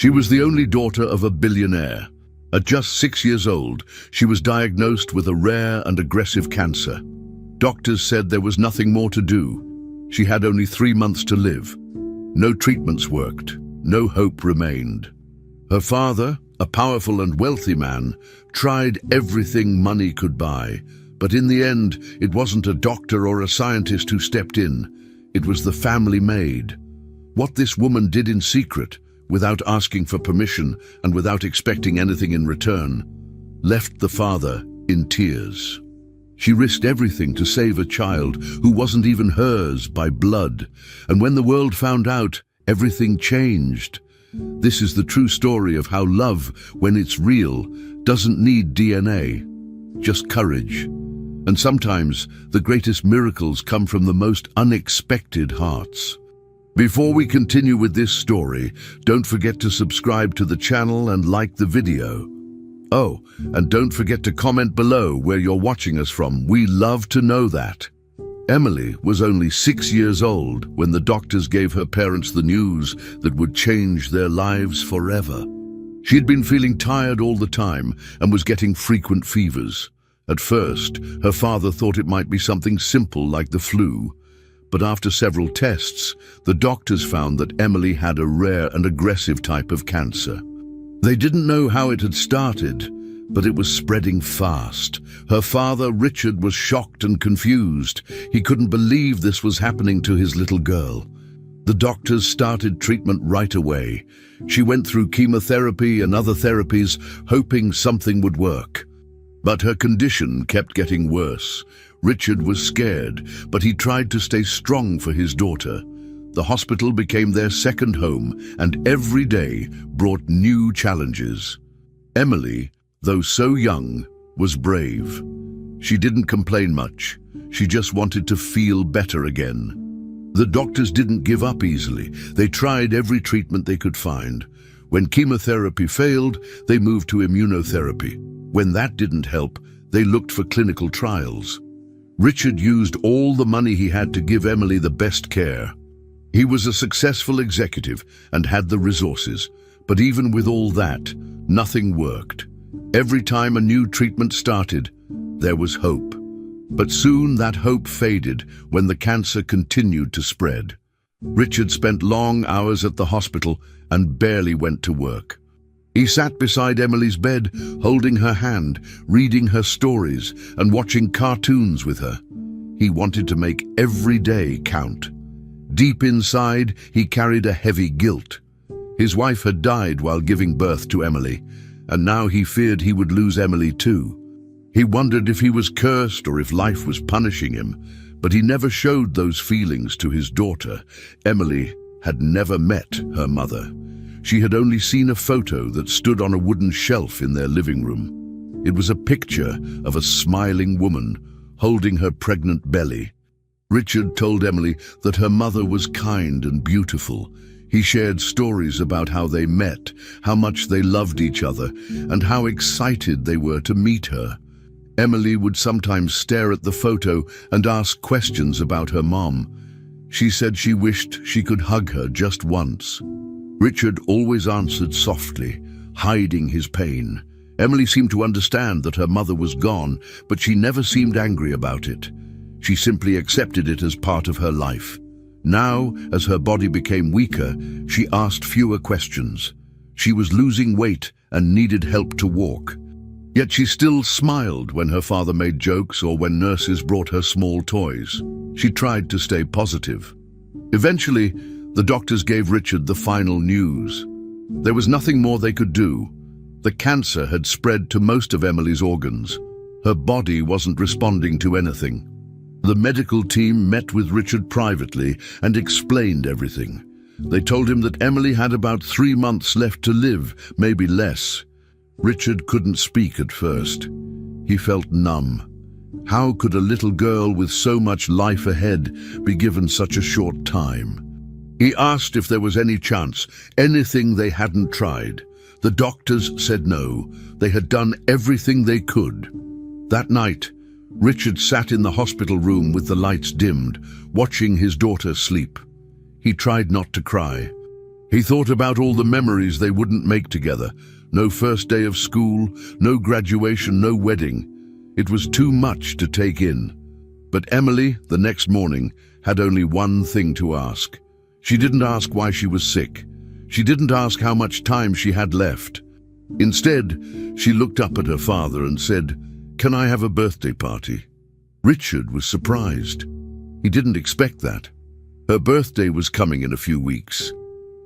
She was the only daughter of a billionaire. At just 6 years old, she was diagnosed with a rare and aggressive cancer. Doctors said there was nothing more to do. She had only 3 months to live. No treatments worked. No hope remained. Her father, a powerful and wealthy man, tried everything money could buy, but in the end, it wasn't a doctor or a scientist who stepped in. It was the family maid. What this woman did in secret, without asking for permission and without expecting anything in return, left the father in tears. She risked everything to save a child who wasn't even hers by blood, and when the world found out, everything changed. This is the true story of how love, when it's real, doesn't need DNA, just courage. And sometimes the greatest miracles come from the most unexpected hearts. Before we continue with this story, don't forget to subscribe to the channel and like the video. Oh, and don't forget to comment below where you're watching us from. We love to know that. Emily was only 6 years old when the doctors gave her parents the news that would change their lives forever. She'd been feeling tired all the time and was getting frequent fevers. At first, her father thought it might be something simple like the flu. But after several tests, the doctors found that Emily had a rare and aggressive type of cancer. They didn't know how it had started, but it was spreading fast. Her father, Richard, was shocked and confused. He couldn't believe this was happening to his little girl. The doctors started treatment right away. She went through chemotherapy and other therapies, hoping something would work. But her condition kept getting worse. Richard was scared, but he tried to stay strong for his daughter. The hospital became their second home, and every day brought new challenges. Emily, though so young, was brave. She didn't complain much. She just wanted to feel better again. The doctors didn't give up easily. They tried every treatment they could find. When chemotherapy failed, they moved to immunotherapy. When that didn't help, they looked for clinical trials. Richard used all the money he had to give Emily the best care. He was a successful executive and had the resources, but even with all that, nothing worked. Every time a new treatment started, there was hope. But soon that hope faded when the cancer continued to spread. Richard spent long hours at the hospital and barely went to work. He sat beside Emily's bed, holding her hand, reading her stories, and watching cartoons with her. He wanted to make every day count. Deep inside, he carried a heavy guilt. His wife had died while giving birth to Emily, and now he feared he would lose Emily too. He wondered if he was cursed or if life was punishing him, but he never showed those feelings to his daughter. Emily had never met her mother. She had only seen a photo that stood on a wooden shelf in their living room. It was a picture of a smiling woman holding her pregnant belly. Richard told Emily that her mother was kind and beautiful. He shared stories about how they met, how much they loved each other, and how excited they were to meet her. Emily would sometimes stare at the photo and ask questions about her mom. She said she wished she could hug her just once. Richard always answered softly, hiding his pain. Emily seemed to understand that her mother was gone, but she never seemed angry about it. She simply accepted it as part of her life. Now, as her body became weaker, she asked fewer questions. She was losing weight and needed help to walk. Yet she still smiled when her father made jokes or when nurses brought her small toys. She tried to stay positive. Eventually, the doctors gave Richard the final news. There was nothing more they could do. The cancer had spread to most of Emily's organs. Her body wasn't responding to anything. The medical team met with Richard privately and explained everything. They told him that Emily had about 3 months left to live, maybe less. Richard couldn't speak at first. He felt numb. How could a little girl with so much life ahead be given such a short time? He asked if there was any chance, anything they hadn't tried. The doctors said no. They had done everything they could. That night, Richard sat in the hospital room with the lights dimmed, watching his daughter sleep. He tried not to cry. He thought about all the memories they wouldn't make together. No first day of school, no graduation, no wedding. It was too much to take in. But Emily, the next morning, had only one thing to ask. She didn't ask why she was sick. She didn't ask how much time she had left. Instead, she looked up at her father and said, "Can I have a birthday party?" Richard was surprised. He didn't expect that. Her birthday was coming in a few weeks.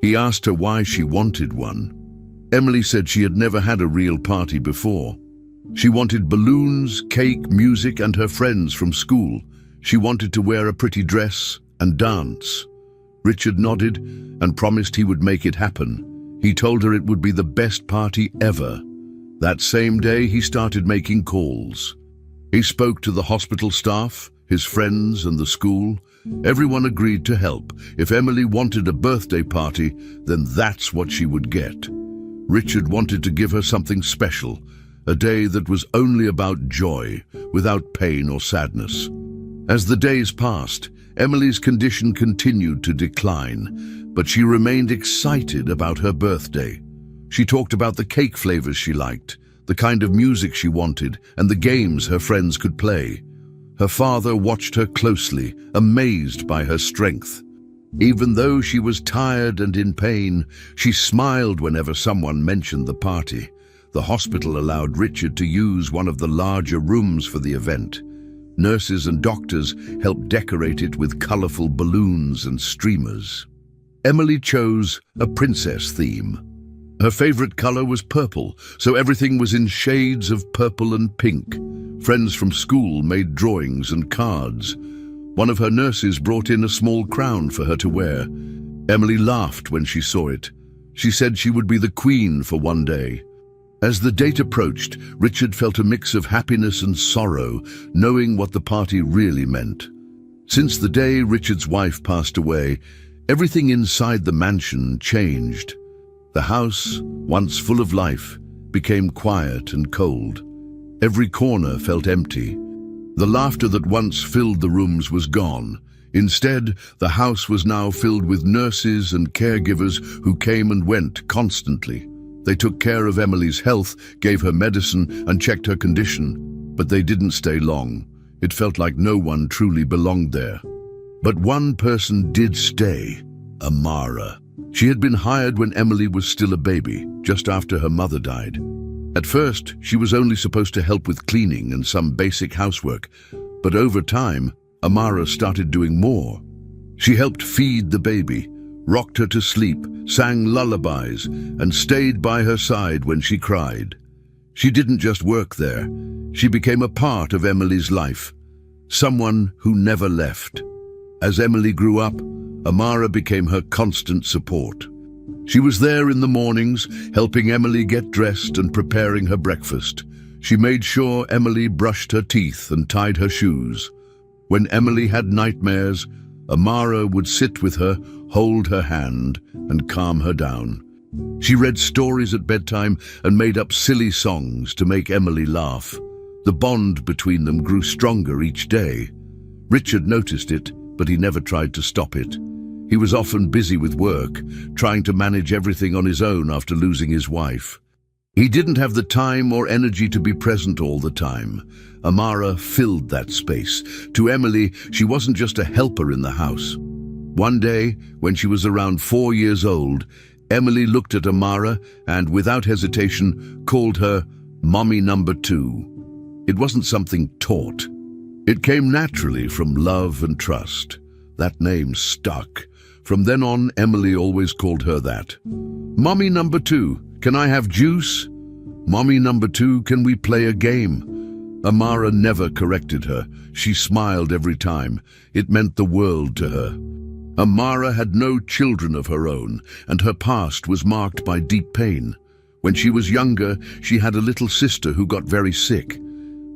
He asked her why she wanted one. Emily said she had never had a real party before. She wanted balloons, cake, music, and her friends from school. She wanted to wear a pretty dress and dance. Richard nodded and promised he would make it happen. He told her it would be the best party ever. That same day, he started making calls. He spoke to the hospital staff, his friends, and the school. Everyone agreed to help. If Emily wanted a birthday party, then that's what she would get. Richard wanted to give her something special, a day that was only about joy, without pain or sadness. As the days passed, Emily's condition continued to decline, but she remained excited about her birthday. She talked about the cake flavors she liked, the kind of music she wanted, and the games her friends could play. Her father watched her closely, amazed by her strength. Even though she was tired and in pain, she smiled whenever someone mentioned the party. The hospital allowed Richard to use one of the larger rooms for the event. Nurses and doctors helped decorate it with colorful balloons and streamers. Emily chose a princess theme. Her favorite color was purple, so everything was in shades of purple and pink. Friends from school made drawings and cards. One of her nurses brought in a small crown for her to wear. Emily laughed when she saw it. She said she would be the queen for one day. As the date approached, Richard felt a mix of happiness and sorrow, knowing what the party really meant. Since the day Richard's wife passed away, everything inside the mansion changed. The house, once full of life, became quiet and cold. Every corner felt empty. The laughter that once filled the rooms was gone. Instead, the house was now filled with nurses and caregivers who came and went constantly. They took care of Emily's health, gave her medicine, and checked her condition, but they didn't stay long. It felt like no one truly belonged there. But one person did stay, Amara. She had been hired when Emily was still a baby, just after her mother died. At first, she was only supposed to help with cleaning and some basic housework, but over time, Amara started doing more. She helped feed the baby, rocked her to sleep, sang lullabies, and stayed by her side when she cried. She didn't just work there. She became a part of Emily's life, someone who never left. As Emily grew up, Amara became her constant support. She was there in the mornings, helping Emily get dressed and preparing her breakfast. She made sure Emily brushed her teeth and tied her shoes. When Emily had nightmares, Amara would sit with her, hold her hand, and calm her down. She read stories at bedtime and made up silly songs to make Emily laugh. The bond between them grew stronger each day. Richard noticed it, but he never tried to stop it. He was often busy with work, trying to manage everything on his own after losing his wife. He didn't have the time or energy to be present all the time. Amara filled that space. To Emily, she wasn't just a helper in the house. One day, when she was around 4 years old, Emily looked at Amara and, without hesitation, called her Mommy Number 2. It wasn't something taught. It came naturally from love and trust. That name stuck. From then on, Emily always called her that. Mommy Number 2, can I have juice? Mommy Number 2, can we play a game? Amara never corrected her. She smiled every time. It meant the world to her. Amara had no children of her own, and her past was marked by deep pain. When she was younger, she had a little sister who got very sick.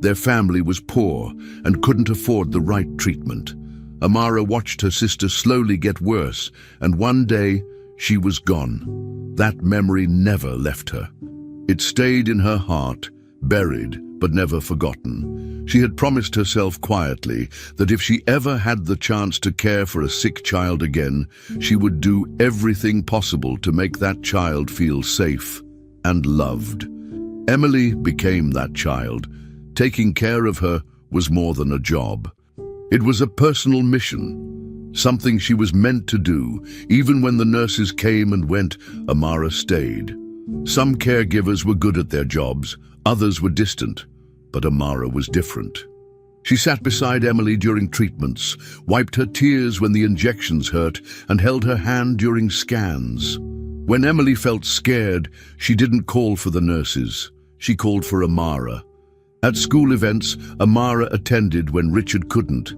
Their family was poor and couldn't afford the right treatment. Amara watched her sister slowly get worse, and one day, she was gone. That memory never left her. It stayed in her heart, buried but never forgotten. She had promised herself quietly that if she ever had the chance to care for a sick child again, she would do everything possible to make that child feel safe and loved. Emily became that child. Taking care of her was more than a job. It was a personal mission, something she was meant to do. Even when the nurses came and went, Amara stayed. Some caregivers were good at their jobs, others were distant, but Amara was different. She sat beside Emily during treatments, wiped her tears when the injections hurt, and held her hand during scans. When Emily felt scared, she didn't call for the nurses. She called for Amara. At school events, Amara attended when Richard couldn't.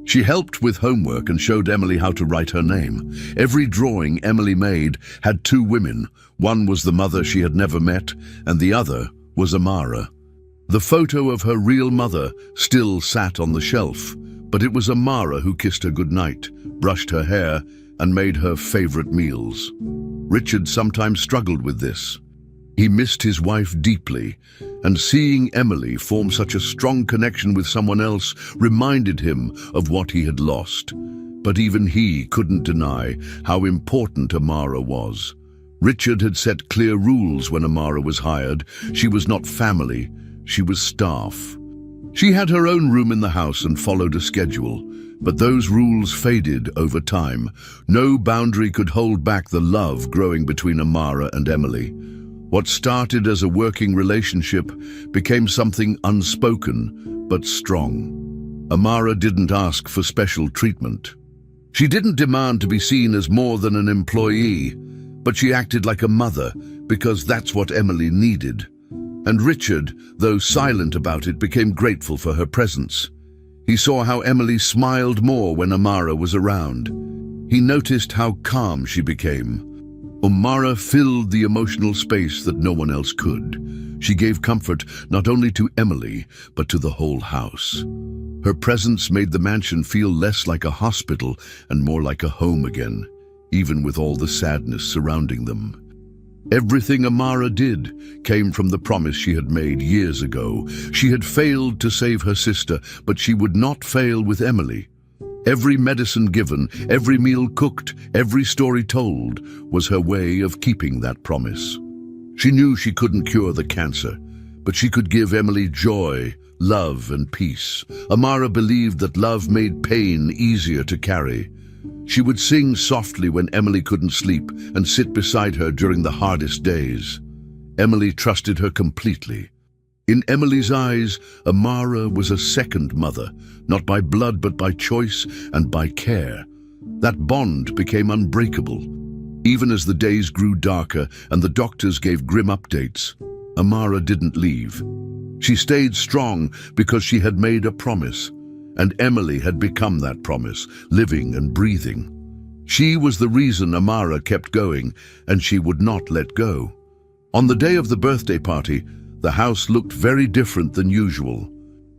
She helped with homework and showed Emily how to write her name. Every drawing Emily made had two women. One was the mother she had never met, and the other was Amara. The photo of her real mother still sat on the shelf, but it was Amara who kissed her goodnight, brushed her hair, and made her favorite meals. Richard sometimes struggled with this. He missed his wife deeply, and seeing Emily form such a strong connection with someone else reminded him of what he had lost. But even he couldn't deny how important Amara was. Richard had set clear rules when Amara was hired. She was not family, she was staff. She had her own room in the house and followed a schedule, but those rules faded over time. No boundary could hold back the love growing between Amara and Emily. What started as a working relationship became something unspoken but strong. Amara didn't ask for special treatment. She didn't demand to be seen as more than an employee, but she acted like a mother because that's what Emily needed. And Richard, though silent about it, became grateful for her presence. He saw how Emily smiled more when Amara was around. He noticed how calm she became. Amara filled the emotional space that no one else could. She gave comfort not only to Emily, but to the whole house. Her presence made the mansion feel less like a hospital and more like a home again, even with all the sadness surrounding them. Everything Amara did came from the promise she had made years ago. She had failed to save her sister, but she would not fail with Emily. Every medicine given, every meal cooked, every story told was her way of keeping that promise. She knew she couldn't cure the cancer, but she could give Emily joy, love, and peace. Amara believed that love made pain easier to carry. She would sing softly when Emily couldn't sleep and sit beside her during the hardest days. Emily trusted her completely. In Emily's eyes, Amara was a second mother, not by blood but by choice and by care. That bond became unbreakable. Even as the days grew darker and the doctors gave grim updates, Amara didn't leave. She stayed strong because she had made a promise, and Emily had become that promise, living and breathing. She was the reason Amara kept going, and she would not let go. On the day of the birthday party, the house looked very different than usual.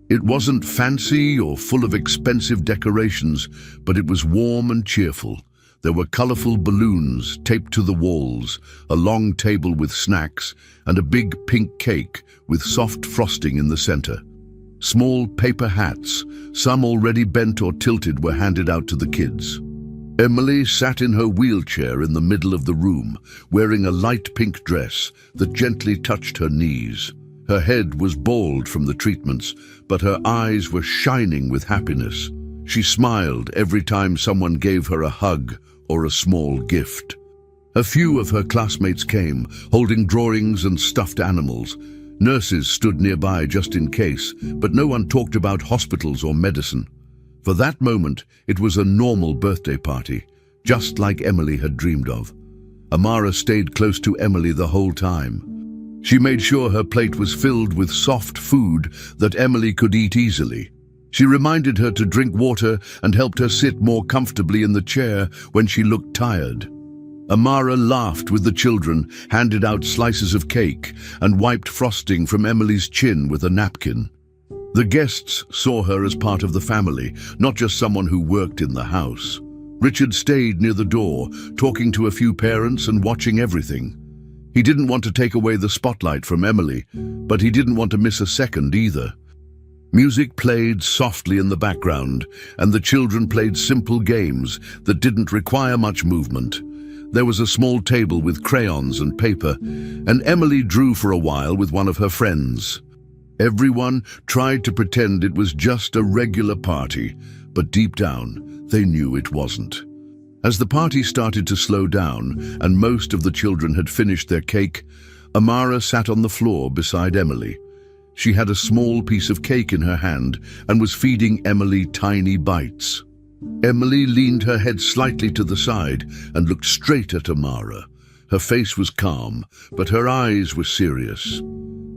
It wasn't fancy or full of expensive decorations, but it was warm and cheerful. There were colorful balloons taped to the walls, a long table with snacks, and a big pink cake with soft frosting in the center. Small paper hats, some already bent or tilted, were handed out to the kids. Emily sat in her wheelchair in the middle of the room, wearing a light pink dress that gently touched her knees. Her head was bald from the treatments, but her eyes were shining with happiness. She smiled every time someone gave her a hug or a small gift. A few of her classmates came, holding drawings and stuffed animals. Nurses stood nearby just in case, but no one talked about hospitals or medicine. For that moment, it was a normal birthday party, just like Emily had dreamed of. Amara stayed close to Emily the whole time. She made sure her plate was filled with soft food that Emily could eat easily. She reminded her to drink water and helped her sit more comfortably in the chair when she looked tired. Amara laughed with the children, handed out slices of cake, and wiped frosting from Emily's chin with a napkin. The guests saw her as part of the family, not just someone who worked in the house. Richard stayed near the door, talking to a few parents and watching everything. He didn't want to take away the spotlight from Emily, but he didn't want to miss a second either. Music played softly in the background, and the children played simple games that didn't require much movement. There was a small table with crayons and paper, and Emily drew for a while with one of her friends. Everyone tried to pretend it was just a regular party, but deep down, they knew it wasn't. As the party started to slow down and most of the children had finished their cake, Amara sat on the floor beside Emily. She had a small piece of cake in her hand and was feeding Emily tiny bites. Emily leaned her head slightly to the side and looked straight at Amara. Her face was calm, but her eyes were serious.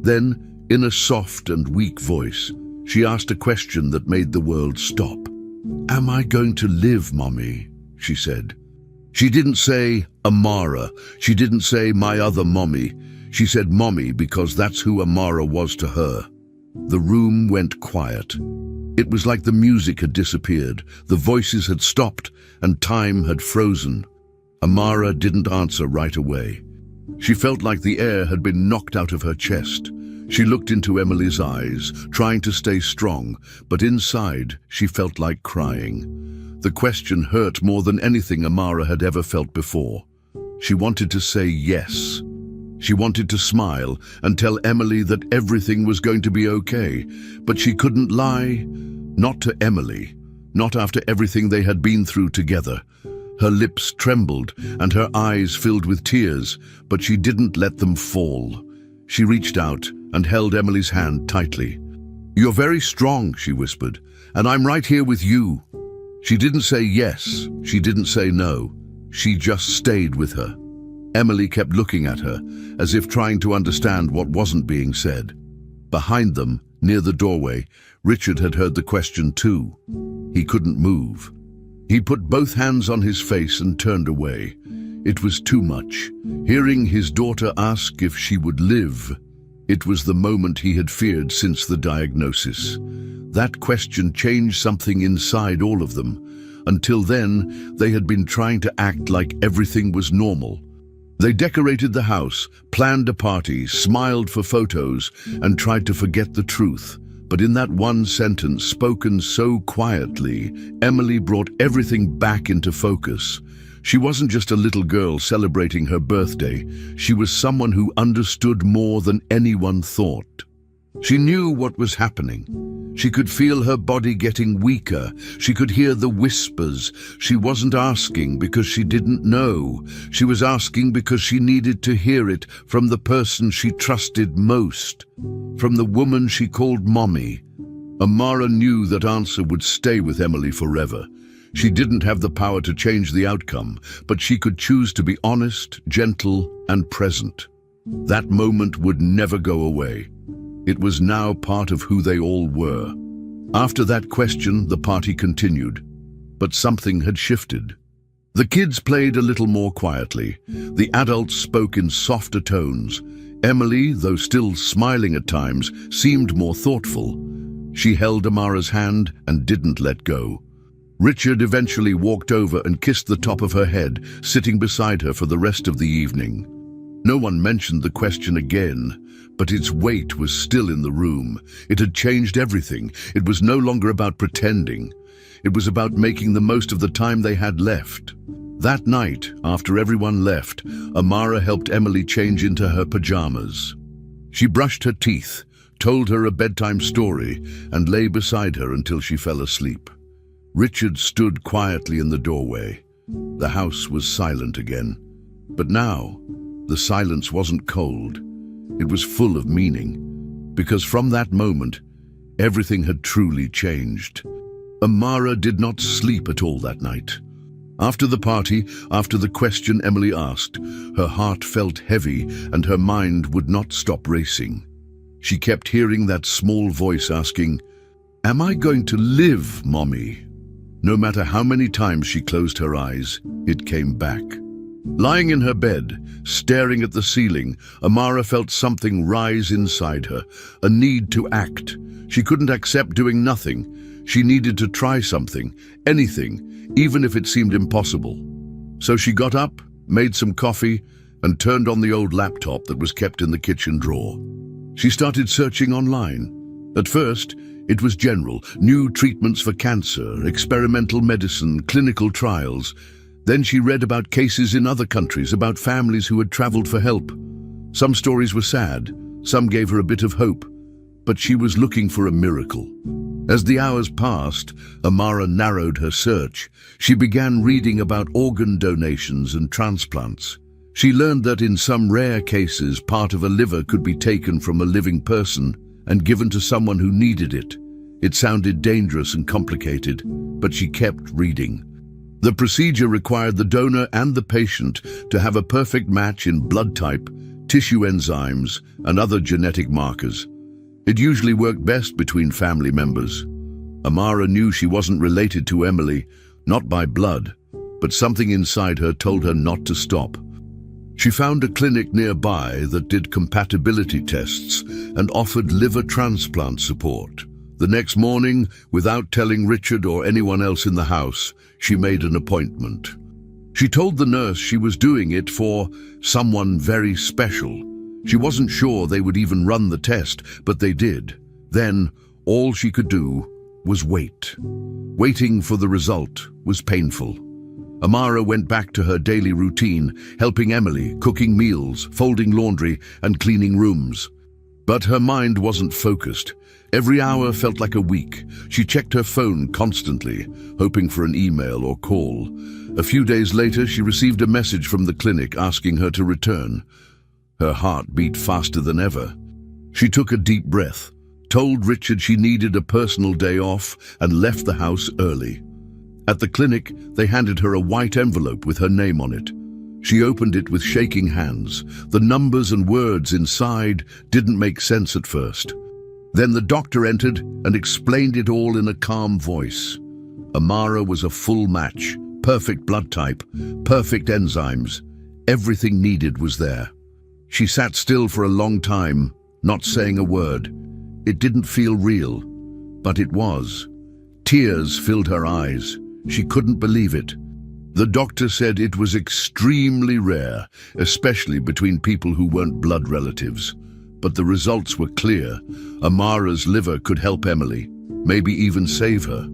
Then, in a soft and weak voice, she asked a question that made the world stop. "Am I going to live, Mommy?" she said. She didn't say Amara. She didn't say my other mommy. She said Mommy because that's who Amara was to her. The room went quiet. It was like the music had disappeared, the voices had stopped, and time had frozen. Amara didn't answer right away. She felt like the air had been knocked out of her chest. She looked into Emily's eyes, trying to stay strong, but inside she felt like crying. The question hurt more than anything Amara had ever felt before. She wanted to say yes. She wanted to smile and tell Emily that everything was going to be okay, but she couldn't lie. Not to Emily, not after everything they had been through together. Her lips trembled and her eyes filled with tears, but she didn't let them fall. She reached out and held Emily's hand tightly. "You're very strong," she whispered, "and I'm right here with you." She didn't say yes, she didn't say no. She just stayed with her. Emily kept looking at her, as if trying to understand what wasn't being said. Behind them, near the doorway, Richard had heard the question too. He couldn't move. He put both hands on his face and turned away. It was too much. Hearing his daughter ask if she would live, it was the moment he had feared since the diagnosis. That question changed something inside all of them. Until then, they had been trying to act like everything was normal. They decorated the house, planned a party, smiled for photos, and tried to forget the truth. But in that one sentence, spoken so quietly, Emily brought everything back into focus. She wasn't just a little girl celebrating her birthday. She was someone who understood more than anyone thought. She knew what was happening. She could feel her body getting weaker. She could hear the whispers. She wasn't asking because she didn't know. She was asking because she needed to hear it from the person she trusted most, from the woman she called Mommy. Amara knew that answer would stay with Emily forever. She didn't have the power to change the outcome, but she could choose to be honest, gentle, and present. That moment would never go away. It was now part of who they all were. After that question, the party continued, but something had shifted. The kids played a little more quietly. The adults spoke in softer tones. Emily, though still smiling at times, seemed more thoughtful. She held Amara's hand and didn't let go. Richard eventually walked over and kissed the top of her head, sitting beside her for the rest of the evening. No one mentioned the question again, but its weight was still in the room. It had changed everything. It was no longer about pretending. It was about making the most of the time they had left. That night, after everyone left, Amara helped Emily change into her pajamas. She brushed her teeth, told her a bedtime story, and lay beside her until she fell asleep. Richard stood quietly in the doorway. The house was silent again. But now, the silence wasn't cold. It was full of meaning, because from that moment, everything had truly changed. Amara did not sleep at all that night. After the party, after the question Emily asked, her heart felt heavy and her mind would not stop racing. She kept hearing that small voice asking, "Am I going to live, Mommy?" No matter how many times she closed her eyes, it came back. Lying in her bed, staring at the ceiling, Amara felt something rise inside her, a need to act. She couldn't accept doing nothing. She needed to try something, anything, even if it seemed impossible. So she got up, made some coffee, and turned on the old laptop that was kept in the kitchen drawer. She started searching online. At first, it was general, new treatments for cancer, experimental medicine, clinical trials. Then she read about cases in other countries, about families who had traveled for help. Some stories were sad, some gave her a bit of hope, but she was looking for a miracle. As the hours passed, Amara narrowed her search. She began reading about organ donations and transplants. She learned that in some rare cases, part of a liver could be taken from a living person and given to someone who needed it. It sounded dangerous and complicated, but she kept reading. The procedure required the donor and the patient to have a perfect match in blood type, tissue enzymes, and other genetic markers. It usually worked best between family members. Amara knew she wasn't related to Emily, not by blood, but something inside her told her not to stop. She found a clinic nearby that did compatibility tests and offered liver transplant support. The next morning, without telling Richard or anyone else in the house, she made an appointment. She told the nurse she was doing it for someone very special. She wasn't sure they would even run the test, but they did. Then, all she could do was wait. Waiting for the result was painful. Amara went back to her daily routine, helping Emily, cooking meals, folding laundry, and cleaning rooms. But her mind wasn't focused. Every hour felt like a week. She checked her phone constantly, hoping for an email or call. A few days later, she received a message from the clinic asking her to return. Her heart beat faster than ever. She took a deep breath, told Richard she needed a personal day off, and left the house early. At the clinic, they handed her a white envelope with her name on it. She opened it with shaking hands. The numbers and words inside didn't make sense at first. Then the doctor entered and explained it all in a calm voice. Amara was a full match, perfect blood type, perfect enzymes. Everything needed was there. She sat still for a long time, not saying a word. It didn't feel real, but it was. Tears filled her eyes. She couldn't believe it. The doctor said it was extremely rare, especially between people who weren't blood relatives. But the results were clear. Amara's liver could help Emily, maybe even save her.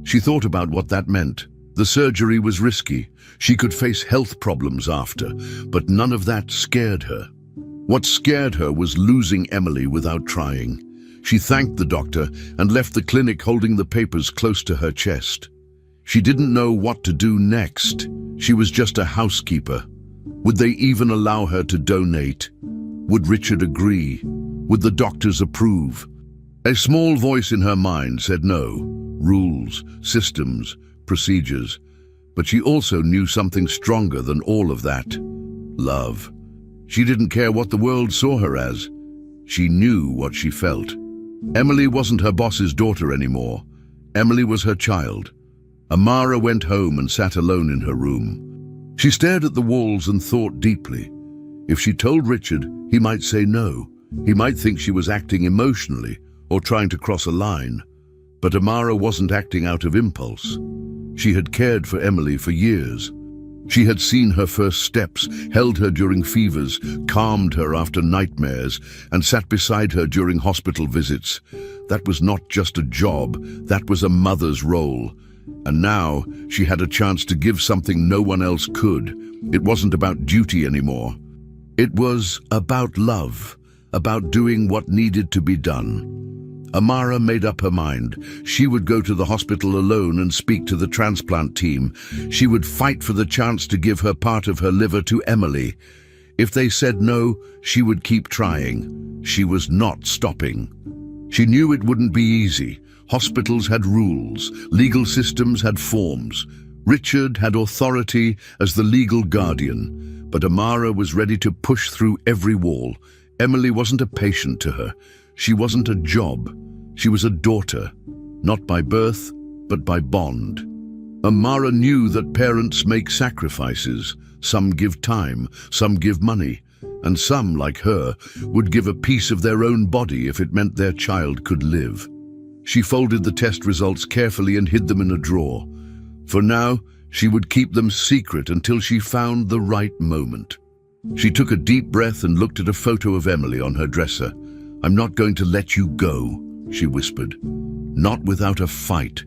She thought about what that meant. The surgery was risky. She could face health problems after, but none of that scared her. What scared her was losing Emily without trying. She thanked the doctor and left the clinic holding the papers close to her chest. She didn't know what to do next. She was just a housekeeper. Would they even allow her to donate? Would Richard agree? Would the doctors approve? A small voice in her mind said no. Rules, systems, procedures. But she also knew something stronger than all of that. Love. She didn't care what the world saw her as. She knew what she felt. Emily wasn't her boss's daughter anymore. Emily was her child. Amara went home and sat alone in her room. She stared at the walls and thought deeply. If she told Richard, he might say no. He might think she was acting emotionally or trying to cross a line. But Amara wasn't acting out of impulse. She had cared for Emily for years. She had seen her first steps, held her during fevers, calmed her after nightmares, and sat beside her during hospital visits. That was not just a job, that was a mother's role. And now she had a chance to give something no one else could. It wasn't about duty anymore. It was about love, about doing what needed to be done. Amara made up her mind. She would go to the hospital alone and speak to the transplant team. She would fight for the chance to give her part of her liver to Emily. If they said no, she would keep trying. She was not stopping. She knew it wouldn't be easy. Hospitals had rules, legal systems had forms. Richard had authority as the legal guardian, but Amara was ready to push through every wall. Emily wasn't a patient to her. She wasn't a job. She was a daughter, not by birth, but by bond. Amara knew that parents make sacrifices. Some give time, some give money, and some, like her, would give a piece of their own body if it meant their child could live. She folded the test results carefully and hid them in a drawer. For now, she would keep them secret until she found the right moment. She took a deep breath and looked at a photo of Emily on her dresser. "I'm not going to let you go," she whispered. "Not without a fight."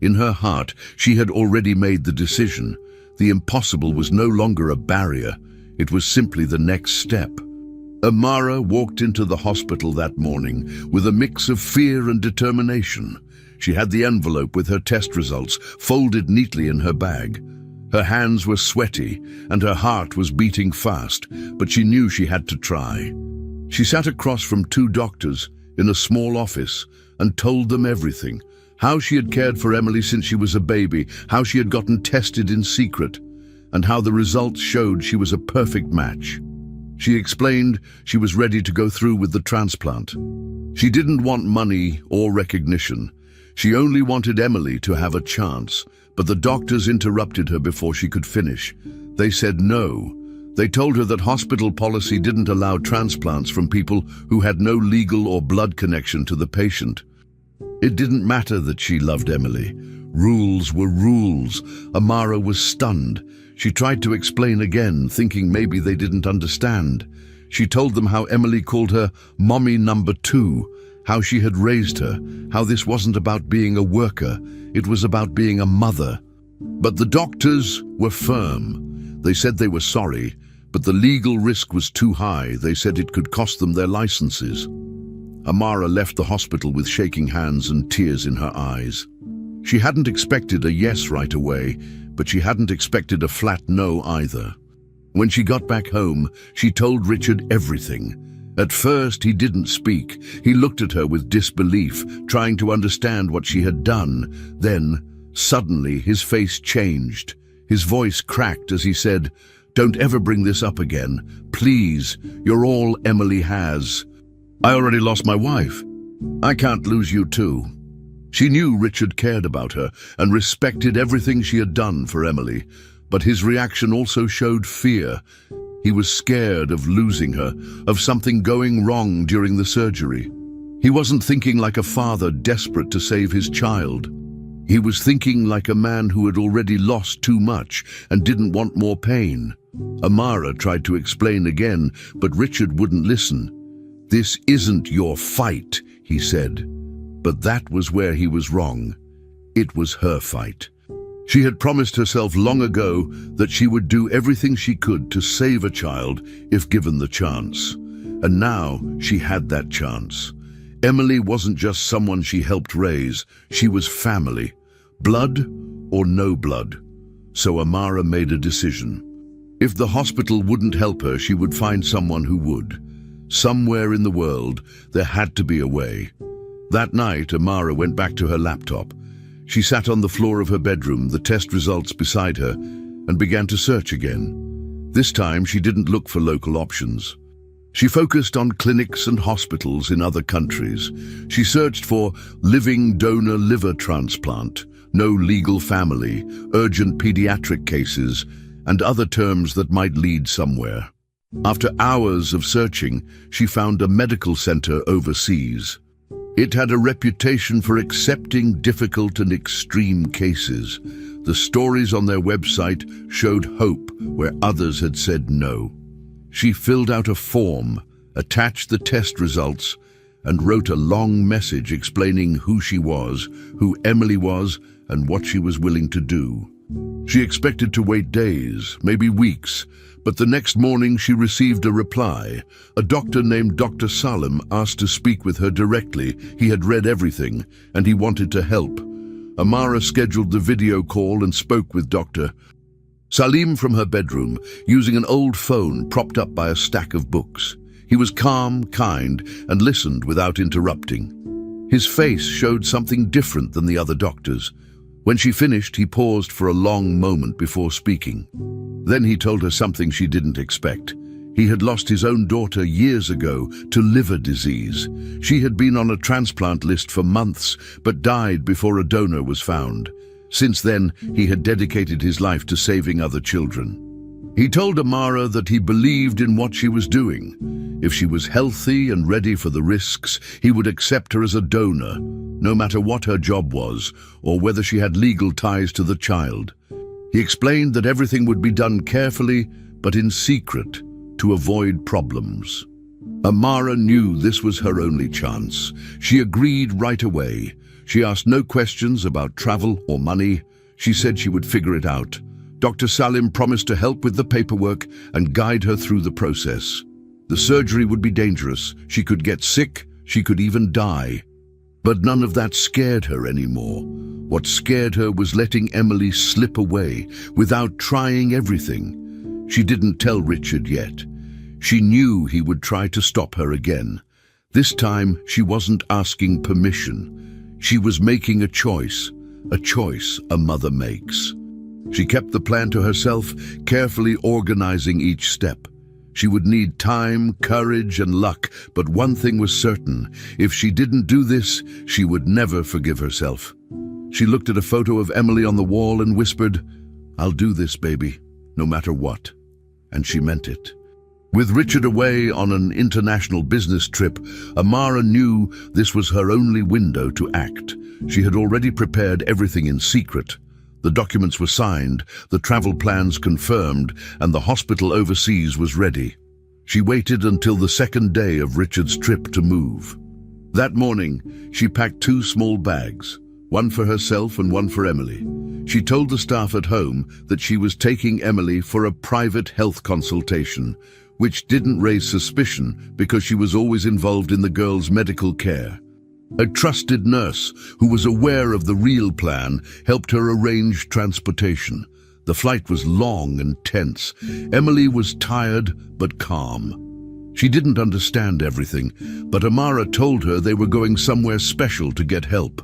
In her heart, she had already made the decision. The impossible was no longer a barrier. It was simply the next step. Amara walked into the hospital that morning with a mix of fear and determination. She had the envelope with her test results folded neatly in her bag. Her hands were sweaty and her heart was beating fast, but she knew she had to try. She sat across from two doctors in a small office and told them everything. How she had cared for Emily since she was a baby, how she had gotten tested in secret, and how the results showed she was a perfect match. She explained she was ready to go through with the transplant. She didn't want money or recognition. She only wanted Emily to have a chance, but the doctors interrupted her before she could finish. They said no. They told her that hospital policy didn't allow transplants from people who had no legal or blood connection to the patient. It didn't matter that she loved Emily. Rules were rules. Amara was stunned. She tried to explain again, thinking maybe they didn't understand. She told them how Emily called her Mommy Number 2, how she had raised her, how this wasn't about being a worker, it was about being a mother. But the doctors were firm. They said they were sorry, but the legal risk was too high. They said it could cost them their licenses. Amara left the hospital with shaking hands and tears in her eyes. She hadn't expected a yes right away, but she hadn't expected a flat no either. When she got back home, she told Richard everything. At first, he didn't speak. He looked at her with disbelief, trying to understand what she had done. Then, suddenly, his face changed. His voice cracked as he said, "Don't ever bring this up again. Please, you're all Emily has. I already lost my wife. I can't lose you too." She knew Richard cared about her and respected everything she had done for Emily, but his reaction also showed fear. He was scared of losing her, of something going wrong during the surgery. He wasn't thinking like a father desperate to save his child. He was thinking like a man who had already lost too much and didn't want more pain. Amara tried to explain again, but Richard wouldn't listen. "This isn't your fight," he said. But that was where he was wrong. It was her fight. She had promised herself long ago that she would do everything she could to save a child if given the chance. And now she had that chance. Emily wasn't just someone she helped raise, she was family. Blood or no blood. So Amara made a decision. If the hospital wouldn't help her, she would find someone who would. Somewhere in the world, there had to be a way. That night, Amara went back to her laptop. She sat on the floor of her bedroom, the test results beside her, and began to search again. This time, she didn't look for local options. She focused on clinics and hospitals in other countries. She searched for living donor liver transplant, no legal family, urgent pediatric cases, and other terms that might lead somewhere. After hours of searching, she found a medical center overseas. It had a reputation for accepting difficult and extreme cases. The stories on their website showed hope where others had said no. She filled out a form, attached the test results, and wrote a long message explaining who she was, who Emily was, and what she was willing to do. She expected to wait days, maybe weeks, but the next morning she received a reply. A doctor named Dr. Salim asked to speak with her directly. He had read everything, and he wanted to help. Amara scheduled the video call and spoke with Dr. Salim from her bedroom, using an old phone propped up by a stack of books. He was calm, kind, and listened without interrupting. His face showed something different than the other doctors. When she finished, he paused for a long moment before speaking. Then he told her something she didn't expect. He had lost his own daughter years ago to liver disease. She had been on a transplant list for months, but died before a donor was found. Since then, he had dedicated his life to saving other children. He told Amara that he believed in what she was doing. If she was healthy and ready for the risks, he would accept her as a donor, no matter what her job was or whether she had legal ties to the child. He explained that everything would be done carefully, but in secret, to avoid problems. Amara knew this was her only chance. She agreed right away. She asked no questions about travel or money. She said she would figure it out. Dr. Salim promised to help with the paperwork and guide her through the process. The surgery would be dangerous. She could get sick. She could even die. But none of that scared her anymore. What scared her was letting Emily slip away without trying everything. She didn't tell Richard yet. She knew he would try to stop her again. This time, she wasn't asking permission. She was making a choice a mother makes. She kept the plan to herself, carefully organizing each step. She would need time, courage, and luck, but one thing was certain. If she didn't do this, she would never forgive herself. She looked at a photo of Emily on the wall and whispered, "I'll do this, baby, no matter what." And she meant it. With Richard away on an international business trip, Amara knew this was her only window to act. She had already prepared everything in secret. The documents were signed, the travel plans confirmed, and the hospital overseas was ready. She waited until the second day of Richard's trip to move. That morning, she packed 2 small bags, one for herself and one for Emily. She told the staff at home that she was taking Emily for a private health consultation, which didn't raise suspicion because she was always involved in the girl's medical care. A trusted nurse who was aware of the real plan helped her arrange transportation. The flight was long and tense. Emily was tired but calm. She didn't understand everything, but Amara told her they were going somewhere special to get help.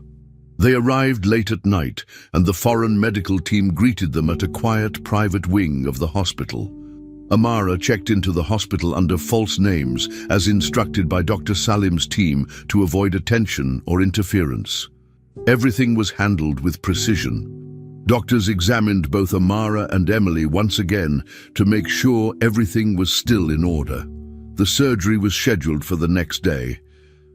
They arrived late at night, and the foreign medical team greeted them at a quiet private wing of the hospital. Amara checked into the hospital under false names, as instructed by Dr. Salim's team, to avoid attention or interference. Everything was handled with precision. Doctors examined both Amara and Emily once again to make sure everything was still in order. The surgery was scheduled for the next day.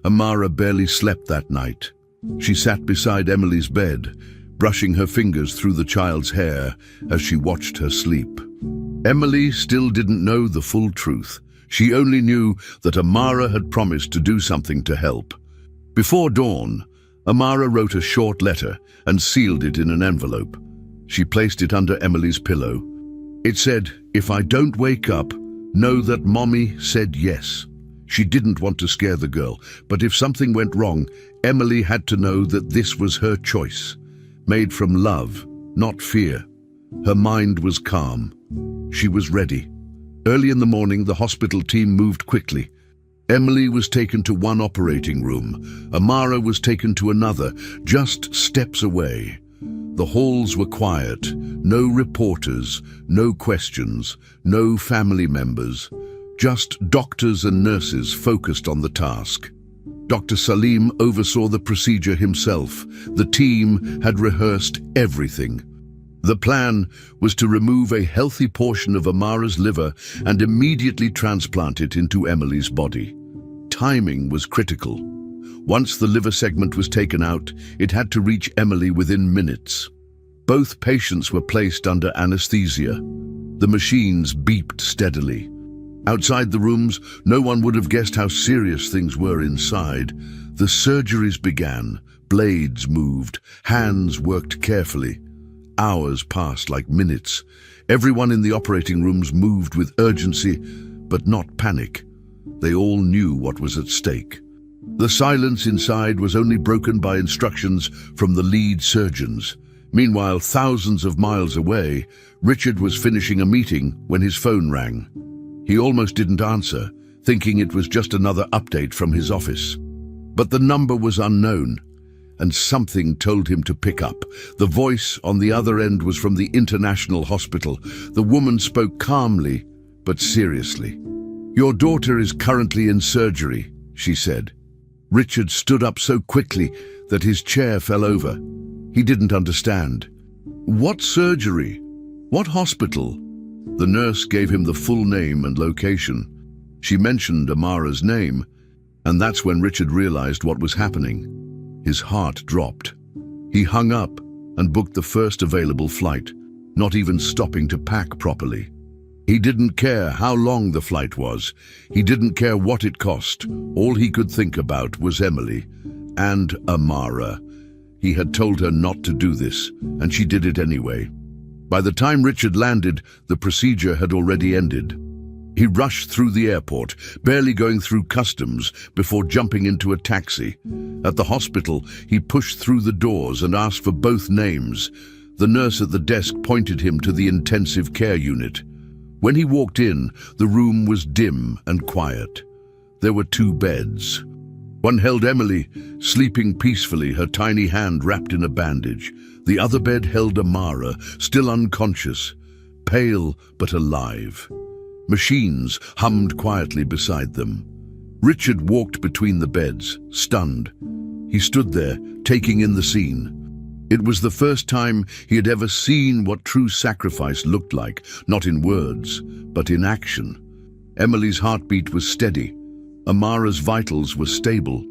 Amara barely slept that night. She sat beside Emily's bed, brushing her fingers through the child's hair as she watched her sleep. Emily still didn't know the full truth. She only knew that Amara had promised to do something to help. Before dawn, Amara wrote a short letter and sealed it in an envelope. She placed it under Emily's pillow. It said, "If I don't wake up, know that Mommy said yes." She didn't want to scare the girl, but if something went wrong, Emily had to know that this was her choice, made from love, not fear. Her mind was calm. She was ready. Early in the morning, the hospital team moved quickly. Emily was taken to one operating room. Amara was taken to another, just steps away. The halls were quiet. No reporters, no questions, no family members. Just doctors and nurses focused on the task. Dr. Salim oversaw the procedure himself. The team had rehearsed everything. The plan was to remove a healthy portion of Amara's liver and immediately transplant it into Emily's body. Timing was critical. Once the liver segment was taken out, it had to reach Emily within minutes. Both patients were placed under anesthesia. The machines beeped steadily. Outside the rooms, no one would have guessed how serious things were inside. The surgeries began. Blades moved. Hands worked carefully. Hours passed like minutes. Everyone in the operating rooms moved with urgency, but not panic. They all knew what was at stake. The silence inside was only broken by instructions from the lead surgeons. Meanwhile, thousands of miles away, Richard was finishing a meeting when his phone rang. He almost didn't answer, thinking it was just another update from his office. But the number was unknown, and something told him to pick up. The voice on the other end was from the international hospital. The woman spoke calmly, but seriously. "Your daughter is currently in surgery," she said. Richard stood up so quickly that his chair fell over. He didn't understand. "What surgery? What hospital?" The nurse gave him the full name and location. She mentioned Amara's name, and that's when Richard realized what was happening. His heart dropped. He hung up and booked the first available flight, not even stopping to pack properly. He didn't care how long the flight was. He didn't care what it cost. All he could think about was Emily and Amara. He had told her not to do this, and she did it anyway. By the time Richard landed, the procedure had already ended. He rushed through the airport, barely going through customs before jumping into a taxi. At the hospital, he pushed through the doors and asked for both names. The nurse at the desk pointed him to the intensive care unit. When he walked in, the room was dim and quiet. There were 2 beds. One held Emily, sleeping peacefully, her tiny hand wrapped in a bandage. The other bed held Amara, still unconscious, pale but alive. Machines hummed quietly beside them. Richard walked between the beds, stunned. He stood there, taking in the scene. It was the first time he had ever seen what true sacrifice looked like, not in words, but in action. Emily's heartbeat was steady. Amara's vitals were stable.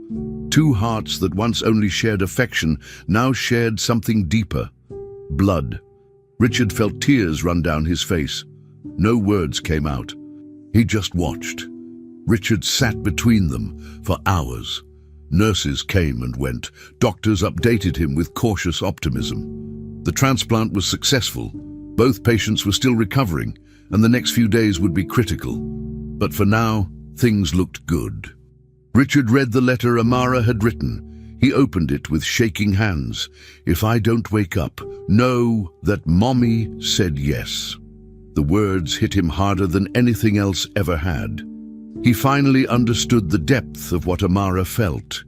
2 hearts that once only shared affection now shared something deeper. Blood. Richard felt tears run down his face. No words came out. He just watched. Richard sat between them for hours. Nurses came and went. Doctors updated him with cautious optimism. The transplant was successful. Both patients were still recovering, and the next few days would be critical. But for now, things looked good. Richard read the letter Amara had written. He opened it with shaking hands. "If I don't wake up, know that Mommy said yes." The words hit him harder than anything else ever had. He finally understood the depth of what Amara felt.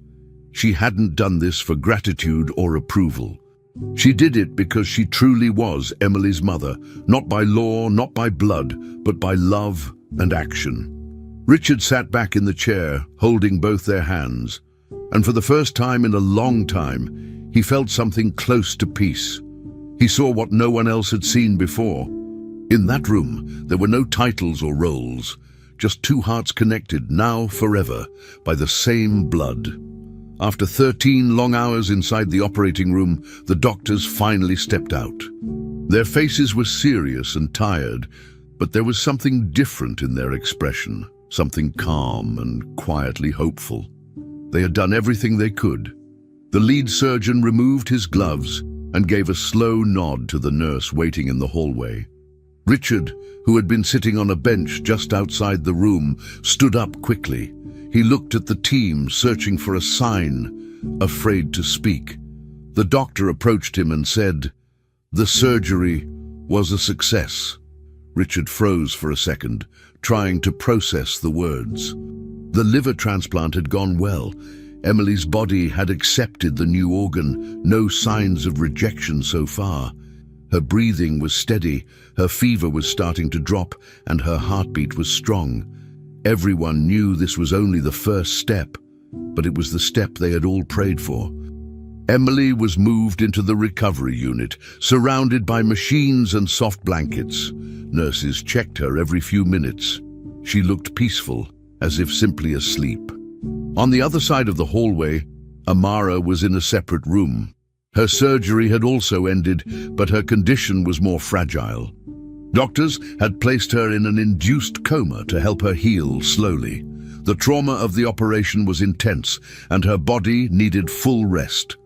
She hadn't done this for gratitude or approval. She did it because she truly was Emily's mother, not by law, not by blood, but by love and action. Richard sat back in the chair, holding both their hands, and for the first time in a long time, he felt something close to peace. He saw what no one else had seen before. In that room, there were no titles or roles, just 2 hearts connected, now forever, by the same blood. After 13 long hours inside the operating room, the doctors finally stepped out. Their faces were serious and tired, but there was something different in their expression, something calm and quietly hopeful. They had done everything they could. The lead surgeon removed his gloves and gave a slow nod to the nurse waiting in the hallway. Richard, who had been sitting on a bench just outside the room, stood up quickly. He looked at the team, searching for a sign, afraid to speak. The doctor approached him and said, "The surgery was a success." Richard froze for a second, trying to process the words. The liver transplant had gone well. Emily's body had accepted the new organ, no signs of rejection so far. Her breathing was steady, her fever was starting to drop, and her heartbeat was strong. Everyone knew this was only the first step, but it was the step they had all prayed for. Emily was moved into the recovery unit, surrounded by machines and soft blankets. Nurses checked her every few minutes. She looked peaceful, as if simply asleep. On the other side of the hallway, Amara was in a separate room. Her surgery had also ended, but her condition was more fragile. Doctors had placed her in an induced coma to help her heal slowly. The trauma of the operation was intense, and her body needed full rest.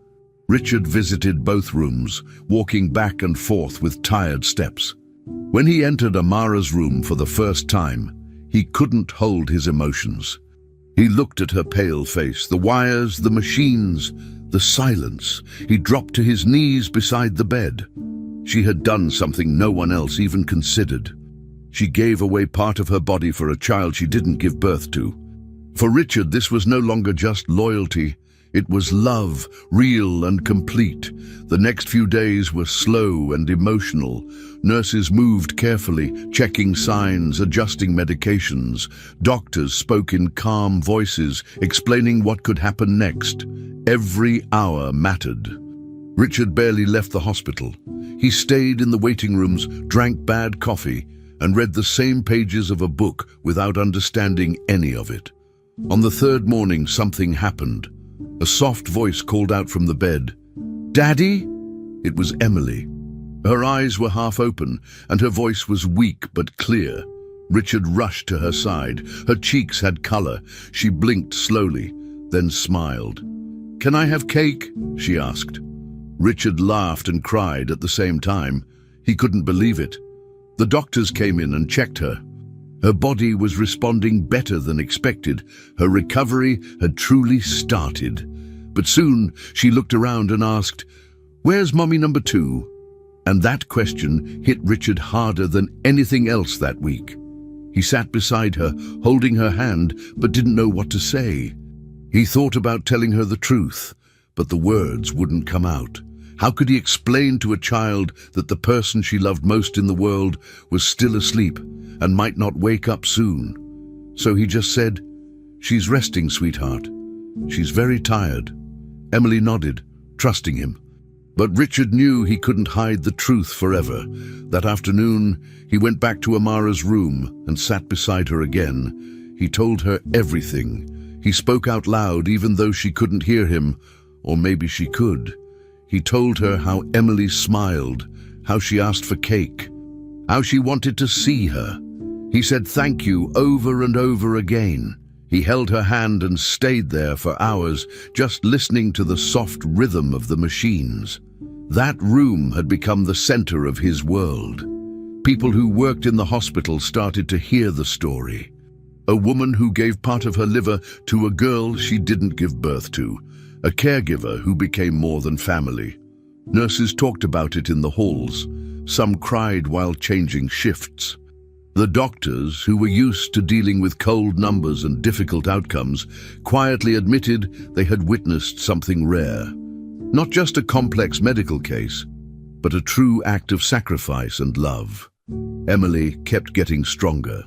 Richard visited both rooms, walking back and forth with tired steps. When he entered Amara's room for the first time, he couldn't hold his emotions. He looked at her pale face, the wires, the machines, the silence. He dropped to his knees beside the bed. She had done something no one else even considered. She gave away part of her body for a child she didn't give birth to. For Richard, this was no longer just loyalty. It was love, real and complete. The next few days were slow and emotional. Nurses moved carefully, checking signs, adjusting medications. Doctors spoke in calm voices, explaining what could happen next. Every hour mattered. Richard barely left the hospital. He stayed in the waiting rooms, drank bad coffee, and read the same pages of a book without understanding any of it. On the third morning, something happened. A soft voice called out from the bed, "Daddy?" It was Emily. Her eyes were half open, and her voice was weak but clear. Richard rushed to her side. Her cheeks had color. She blinked slowly, then smiled. "Can I have cake?" she asked. Richard laughed and cried at the same time. He couldn't believe it. The doctors came in and checked her. Her body was responding better than expected. Her recovery had truly started. But soon she looked around and asked, "Where's mommy number 2?" And that question hit Richard harder than anything else that week. He sat beside her, holding her hand, but didn't know what to say. He thought about telling her the truth, but the words wouldn't come out. How could he explain to a child that the person she loved most in the world was still asleep and might not wake up soon? So he just said, "She's resting, sweetheart. She's very tired." Emily nodded, trusting him. But Richard knew he couldn't hide the truth forever. That afternoon, he went back to Amara's room and sat beside her again. He told her everything. He spoke out loud even though she couldn't hear him, or maybe she could. He told her how Emily smiled, how she asked for cake, how she wanted to see her. He said thank you over and over again. He held her hand and stayed there for hours, just listening to the soft rhythm of the machines. That room had become the center of his world. People who worked in the hospital started to hear the story. A woman who gave part of her liver to a girl she didn't give birth to. A caregiver who became more than family. Nurses talked about it in the halls. Some cried while changing shifts. The doctors, who were used to dealing with cold numbers and difficult outcomes, quietly admitted they had witnessed something rare. Not just a complex medical case, but a true act of sacrifice and love. Emily kept getting stronger.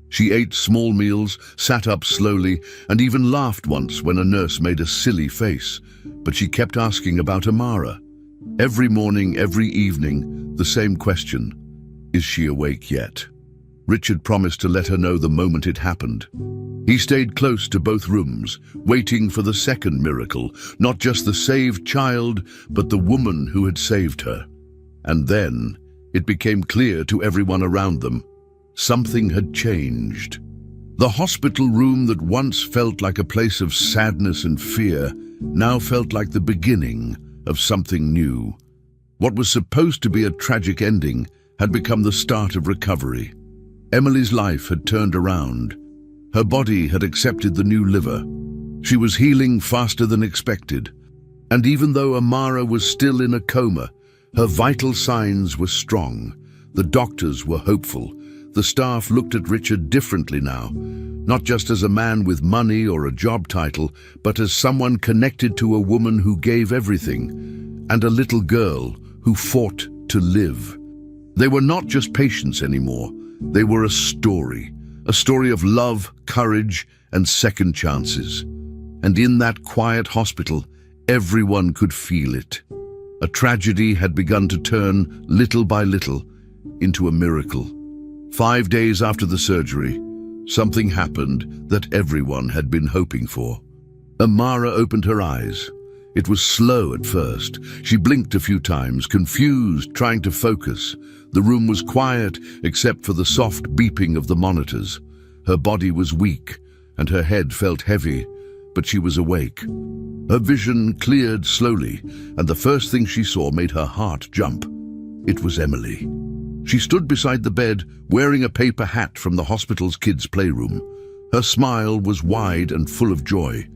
She ate small meals, sat up slowly, and even laughed once when a nurse made a silly face. But she kept asking about Amara. Every morning, every evening, the same question: is she awake yet? Richard promised to let her know the moment it happened. He stayed close to both rooms, waiting for the second miracle, not just the saved child, but the woman who had saved her. And then it became clear to everyone around them. Something had changed. The hospital room that once felt like a place of sadness and fear now felt like the beginning of something new. What was supposed to be a tragic ending had become the start of recovery. Emily's life had turned around. Her body had accepted the new liver. She was healing faster than expected. And even though Amara was still in a coma, her vital signs were strong. The doctors were hopeful. The staff looked at Richard differently now, not just as a man with money or a job title, but as someone connected to a woman who gave everything, and a little girl who fought to live. They were not just patients anymore. They were a story of love, courage, and second chances. And in that quiet hospital, everyone could feel it. A tragedy had begun to turn, little by little, into a miracle. 5 days after the surgery, something happened that everyone had been hoping for. Amara opened her eyes. It was slow at first. She blinked a few times, confused, trying to focus. The room was quiet, except for the soft beeping of the monitors. Her body was weak, and her head felt heavy, but she was awake. Her vision cleared slowly, and the first thing she saw made her heart jump. It was Emily. She stood beside the bed, wearing a paper hat from the hospital's kids' playroom. Her smile was wide and full of joy.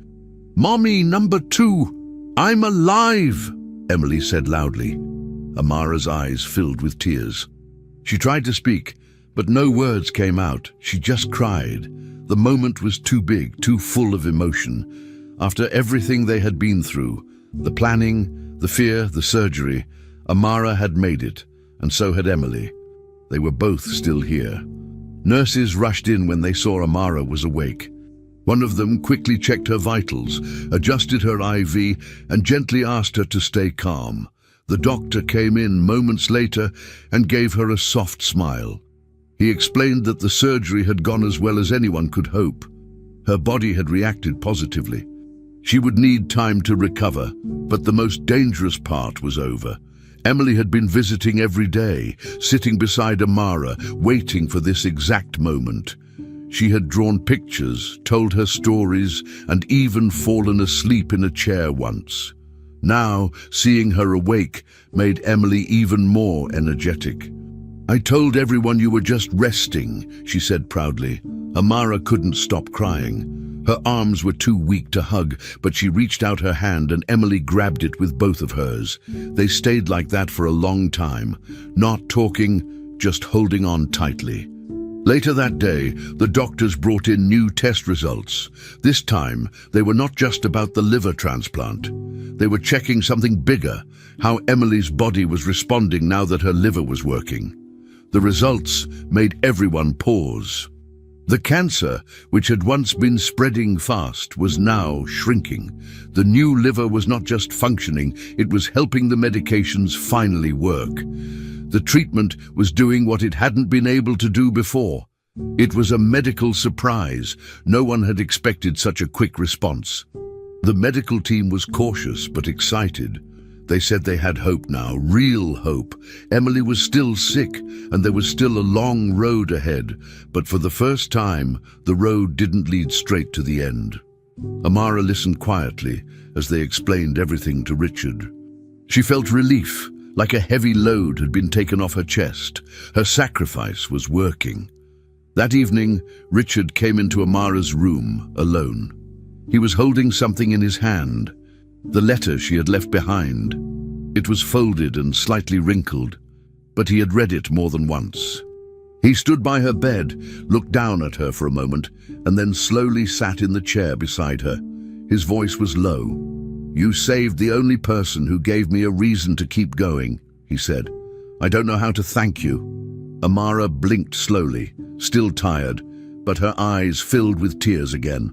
"Mommy, number 2, I'm alive," Emily said loudly. Amara's eyes filled with tears. She tried to speak, but no words came out. She just cried. The moment was too big, too full of emotion. After everything they had been through, the planning, the fear, the surgery, Amara had made it, and so had Emily. They were both still here. Nurses rushed in when they saw Amara was awake. One of them quickly checked her vitals, adjusted her IV, and gently asked her to stay calm. The doctor came in moments later and gave her a soft smile. He explained that the surgery had gone as well as anyone could hope. Her body had reacted positively. She would need time to recover, but the most dangerous part was over. Emily had been visiting every day, sitting beside Amara, waiting for this exact moment. She had drawn pictures, told her stories, and even fallen asleep in a chair once. Now, seeing her awake made Emily even more energetic. "I told everyone you were just resting," she said proudly. Amara couldn't stop crying. Her arms were too weak to hug, but she reached out her hand and Emily grabbed it with both of hers. They stayed like that for a long time, not talking, just holding on tightly. Later that day, the doctors brought in new test results. This time, they were not just about the liver transplant. They were checking something bigger, how Emily's body was responding now that her liver was working. The results made everyone pause. The cancer, which had once been spreading fast, was now shrinking. The new liver was not just functioning, it was helping the medications finally work. The treatment was doing what it hadn't been able to do before. It was a medical surprise. No one had expected such a quick response. The medical team was cautious but excited. They said they had hope now, real hope. Emily was still sick, and there was still a long road ahead. But for the first time, the road didn't lead straight to the end. Amara listened quietly as they explained everything to Richard. She felt relief, like a heavy load had been taken off her chest. Her sacrifice was working. That evening, Richard came into Amara's room, alone. He was holding something in his hand. The letter she had left behind. It was folded and slightly wrinkled, but he had read it more than once. He stood by her bed, looked down at her for a moment, and then slowly sat in the chair beside her. His voice was low. "You saved the only person who gave me a reason to keep going," he said. "I don't know how to thank you." Amara blinked slowly, still tired, but her eyes filled with tears again.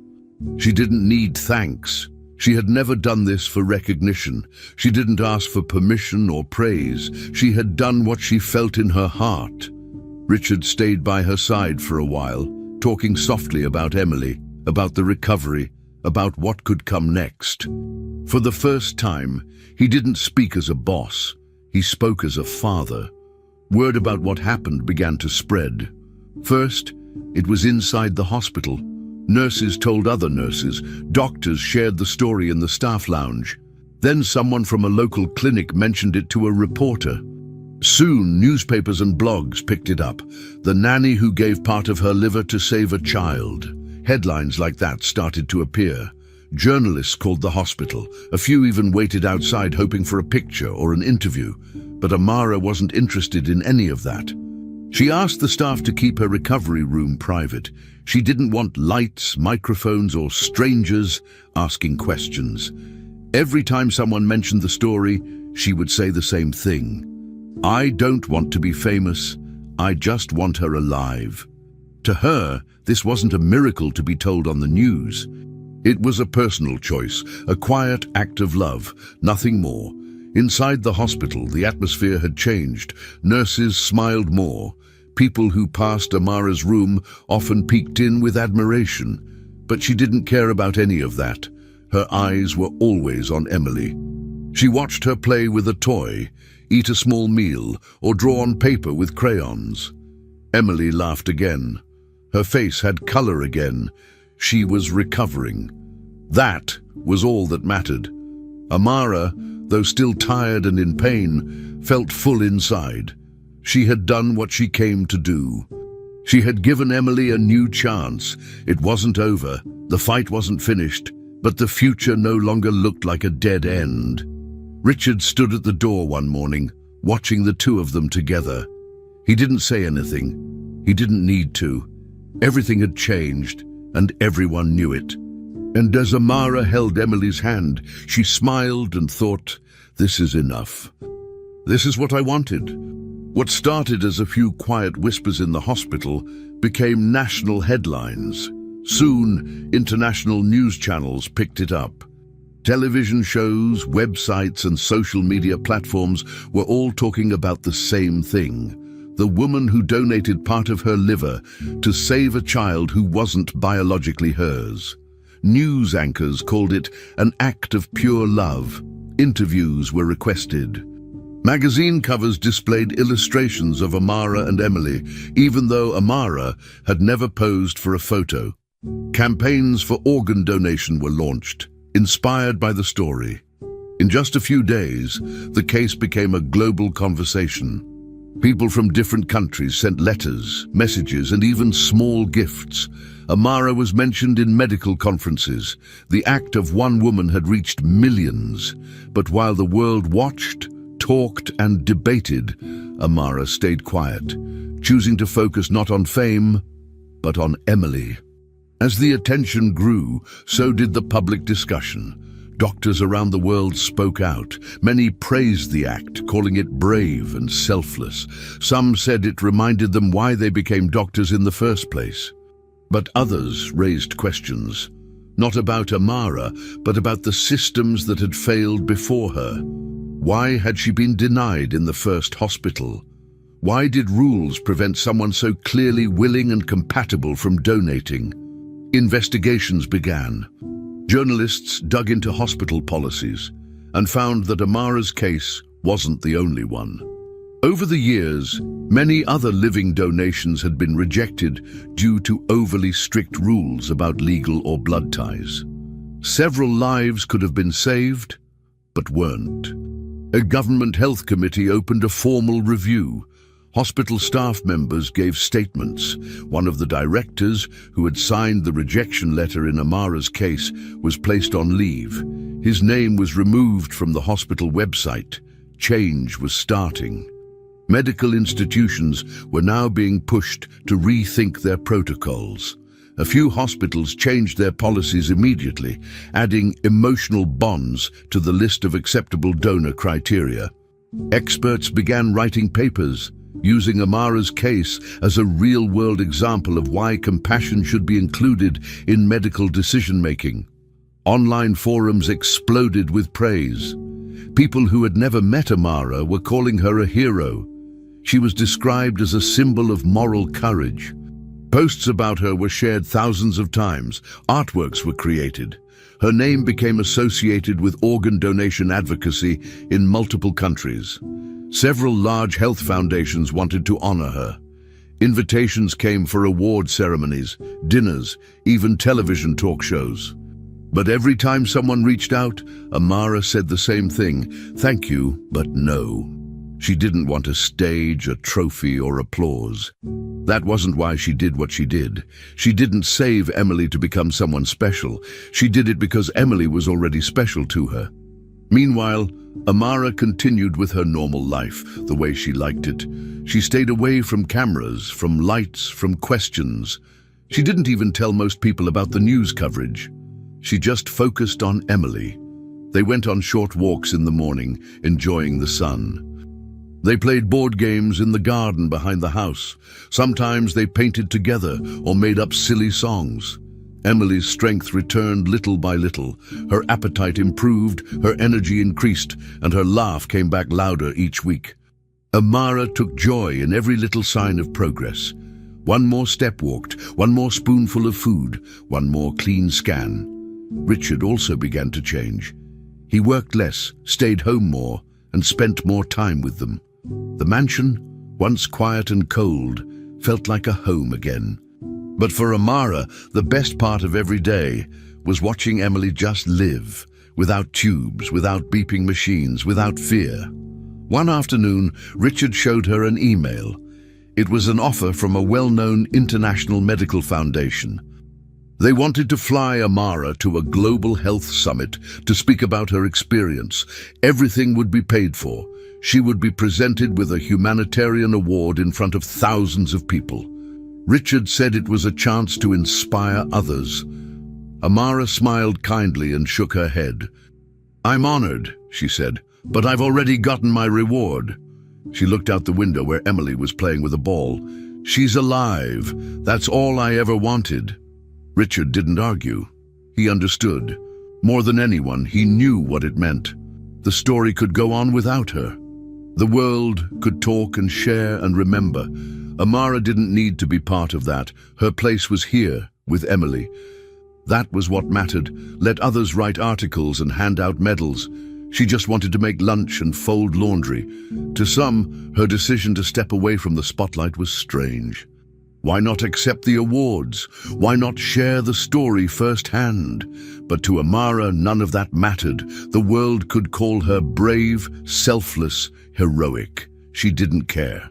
She didn't need thanks. She had never done this for recognition. She didn't ask for permission or praise. She had done what she felt in her heart. Richard stayed by her side for a while, talking softly about Emily, about the recovery, about what could come next. For the first time, he didn't speak as a boss. He spoke as a father. Word about what happened began to spread. First, it was inside the hospital. Nurses told other nurses. Doctors shared the story in the staff lounge. Then someone from a local clinic mentioned it to a reporter. Soon, newspapers and blogs picked it up. The nanny who gave part of her liver to save a child. Headlines like that started to appear. Journalists called the hospital. A few even waited outside hoping for a picture or an interview. But Amara wasn't interested in any of that. She asked the staff to keep her recovery room private. She didn't want lights, microphones, or strangers asking questions. Every time someone mentioned the story, she would say the same thing. "I don't want to be famous. I just want her alive." To her, this wasn't a miracle to be told on the news. It was a personal choice, a quiet act of love, nothing more. Inside the hospital, the atmosphere had changed. Nurses smiled more. People who passed Amara's room often peeked in with admiration. But she didn't care about any of that. Her eyes were always on Emily. She watched her play with a toy, eat a small meal, or draw on paper with crayons. Emily laughed again. Her face had color again. She was recovering. That was all that mattered. Amara, though still tired and in pain, felt full inside. She had done what she came to do. She had given Emily a new chance. It wasn't over, the fight wasn't finished, but the future no longer looked like a dead end. Richard stood at the door one morning, watching the two of them together. He didn't say anything. He didn't need to. Everything had changed, and everyone knew it. And as Amara held Emily's hand, she smiled and thought, "This is enough. This is what I wanted." What started as a few quiet whispers in the hospital became national headlines. Soon, international news channels picked it up. Television shows, websites, and social media platforms were all talking about the same thing. The woman who donated part of her liver to save a child who wasn't biologically hers. News anchors called it an act of pure love. Interviews were requested. Magazine covers displayed illustrations of Amara and Emily, even though Amara had never posed for a photo. Campaigns for organ donation were launched, inspired by the story. In just a few days, the case became a global conversation. People from different countries sent letters, messages, and even small gifts. Amara was mentioned in medical conferences. The act of one woman had reached millions. But while the world watched, talked, and debated, Amara stayed quiet, choosing to focus not on fame, but on Emily. As the attention grew, so did the public discussion. Doctors around the world spoke out. Many praised the act, calling it brave and selfless. Some said it reminded them why they became doctors in the first place. But others raised questions, not about Amara, but about the systems that had failed before her. Why had she been denied in the first hospital? Why did rules prevent someone so clearly willing and compatible from donating? Investigations began. Journalists dug into hospital policies and found that Amara's case wasn't the only one. Over the years, many other living donations had been rejected due to overly strict rules about legal or blood ties. Several lives could have been saved, but weren't. A government health committee opened a formal review. Hospital staff members gave statements. One of the directors, who had signed the rejection letter in Amara's case, was placed on leave. His name was removed from the hospital website. Change was starting. Medical institutions were now being pushed to rethink their protocols. A few hospitals changed their policies immediately, adding emotional bonds to the list of acceptable donor criteria. Experts began writing papers, using Amara's case as a real-world example of why compassion should be included in medical decision-making. Online forums exploded with praise. People who had never met Amara were calling her a hero. She was described as a symbol of moral courage. Posts about her were shared thousands of times. Artworks were created. Her name became associated with organ donation advocacy in multiple countries. Several large health foundations wanted to honor her. Invitations came for award ceremonies, dinners, even television talk shows. But every time someone reached out, Amara said the same thing: "Thank you, but no." She didn't want a stage, a trophy, or applause. That wasn't why she did what she did. She didn't save Emily to become someone special. She did it because Emily was already special to her. Meanwhile, Amara continued with her normal life, the way she liked it. She stayed away from cameras, from lights, from questions. She didn't even tell most people about the news coverage. She just focused on Emily. They went on short walks in the morning, enjoying the sun. They played board games in the garden behind the house. Sometimes they painted together or made up silly songs. Emily's strength returned little by little. Her appetite improved, her energy increased, and her laugh came back louder each week. Amara took joy in every little sign of progress. One more step walked, one more spoonful of food, one more clean scan. Richard also began to change. He worked less, stayed home more, and spent more time with them. The mansion, once quiet and cold, felt like a home again. But for Amara, the best part of every day was watching Emily just live, without tubes, without beeping machines, without fear. One afternoon, Richard showed her an email. It was an offer from a well-known international medical foundation. They wanted to fly Amara to a global health summit to speak about her experience. Everything would be paid for. She would be presented with a humanitarian award in front of thousands of people. Richard said it was a chance to inspire others. Amara smiled kindly and shook her head. "I'm honored," she said, "but I've already gotten my reward." She looked out the window where Emily was playing with a ball. "She's alive. That's all I ever wanted." Richard didn't argue. He understood. More than anyone, he knew what it meant. The story could go on without her. The world could talk and share and remember. Amara didn't need to be part of that. Her place was here, with Emily. That was what mattered. Let others write articles and hand out medals. She just wanted to make lunch and fold laundry. To some, her decision to step away from the spotlight was strange. Why not accept the awards? Why not share the story firsthand? But to Amara, none of that mattered. The world could call her brave, selfless, heroic. She didn't care.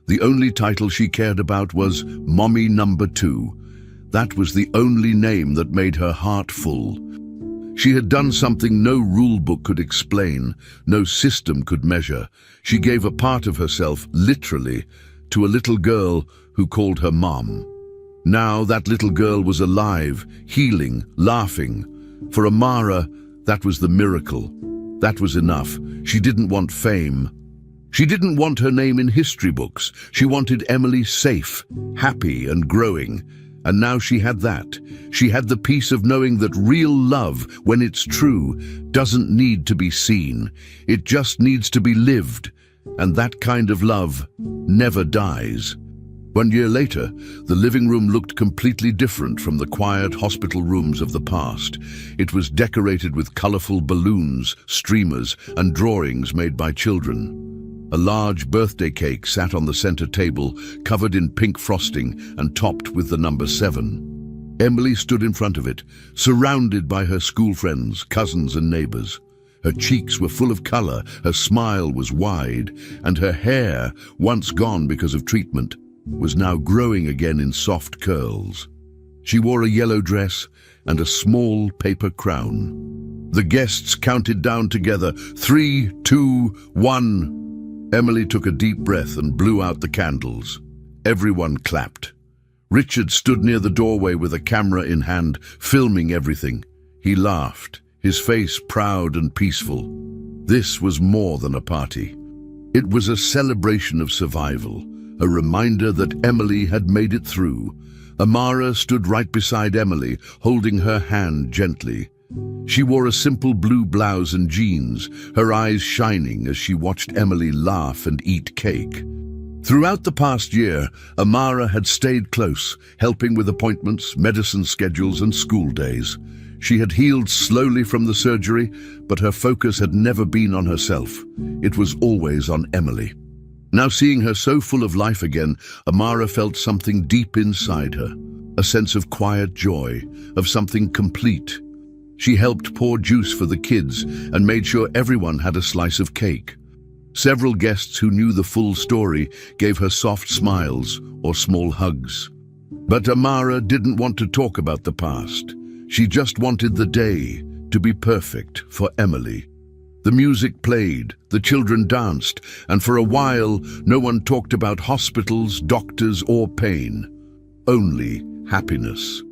The only title she cared about was Mommy Number 2. That was the only name that made her heart full. She had done something no rule book could explain, no system could measure. She gave a part of herself, literally, to a little girl who called her Mom. Now that little girl was alive, healing, laughing. For Amara, that was the miracle. That was enough. She didn't want fame. She didn't want her name in history books. She wanted Emily safe, happy and growing. And now she had that. She had the peace of knowing that real love, when it's true, doesn't need to be seen. It just needs to be lived. And that kind of love never dies. 1 year later, the living room looked completely different from the quiet hospital rooms of the past. It was decorated with colorful balloons, streamers, and drawings made by children. A large birthday cake sat on the center table, covered in pink frosting and topped with the number 7. Emily stood in front of it, surrounded by her school friends, cousins, and neighbors. Her cheeks were full of color, her smile was wide, and her hair, once gone because of treatment, was now growing again in soft curls. She wore a yellow dress and a small paper crown. The guests counted down together, 3, 2, 1. Emily took a deep breath and blew out the candles. Everyone clapped. Richard stood near the doorway with a camera in hand, filming everything. He laughed, his face proud and peaceful. This was more than a party. It was a celebration of survival, a reminder that Emily had made it through. Amara stood right beside Emily, holding her hand gently. She wore a simple blue blouse and jeans, her eyes shining as she watched Emily laugh and eat cake. Throughout the past year, Amara had stayed close, helping with appointments, medicine schedules, and school days. She had healed slowly from the surgery, but her focus had never been on herself. It was always on Emily. Now seeing her so full of life again, Amara felt something deep inside her, a sense of quiet joy, of something complete. She helped pour juice for the kids and made sure everyone had a slice of cake. Several guests who knew the full story gave her soft smiles or small hugs. But Amara didn't want to talk about the past. She just wanted the day to be perfect for Emily. The music played, the children danced, and for a while no one talked about hospitals, doctors, or pain. Only happiness.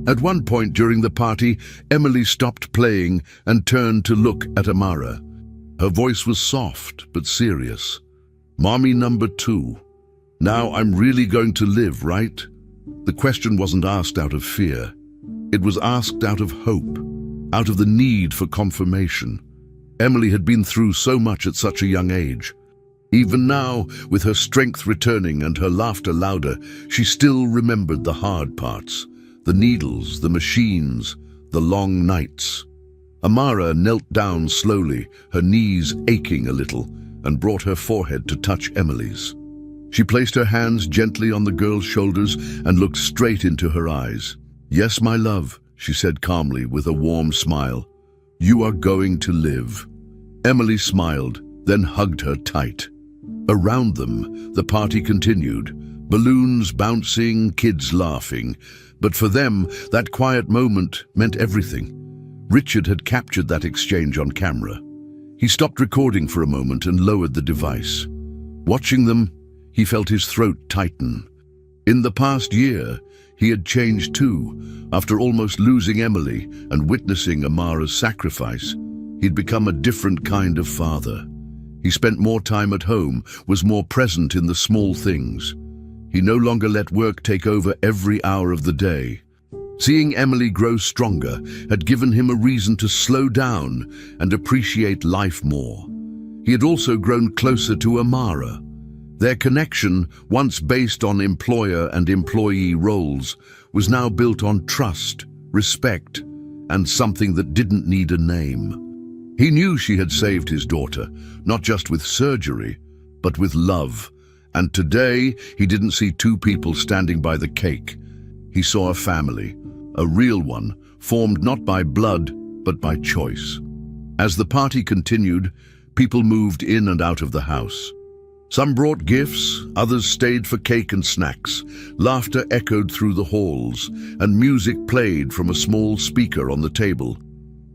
At one point during the party, Emily stopped playing and turned to look at Amara. Her voice was soft but serious. Mommy Number 2. Now I'm really going to live, right? The question wasn't asked out of fear. It was asked out of hope, out of the need for confirmation. Emily had been through so much at such a young age. Even now, with her strength returning and her laughter louder, she still remembered the hard parts. The needles, the machines, the long nights. Amara knelt down slowly, her knees aching a little, and brought her forehead to touch Emily's. She placed her hands gently on the girl's shoulders and looked straight into her eyes. "Yes, my love," she said calmly with a warm smile. "You are going to live." Emily smiled, then hugged her tight. Around them, the party continued, balloons bouncing, kids laughing. But for them, that quiet moment meant everything. Richard had captured that exchange on camera. He stopped recording for a moment and lowered the device. Watching them, he felt his throat tighten. In the past year, he had changed too. After almost losing Emily and witnessing Amara's sacrifice, he'd become a different kind of father. He spent more time at home, was more present in the small things. He no longer let work take over every hour of the day. Seeing Emily grow stronger had given him a reason to slow down and appreciate life more. He had also grown closer to Amara. Their connection, once based on employer and employee roles, was now built on trust, respect, and something that didn't need a name. He knew she had saved his daughter, not just with surgery, but with love. And today, he didn't see two people standing by the cake. He saw a family, a real one, formed not by blood, but by choice. As the party continued, people moved in and out of the house. Some brought gifts, others stayed for cake and snacks. Laughter echoed through the halls, and music played from a small speaker on the table.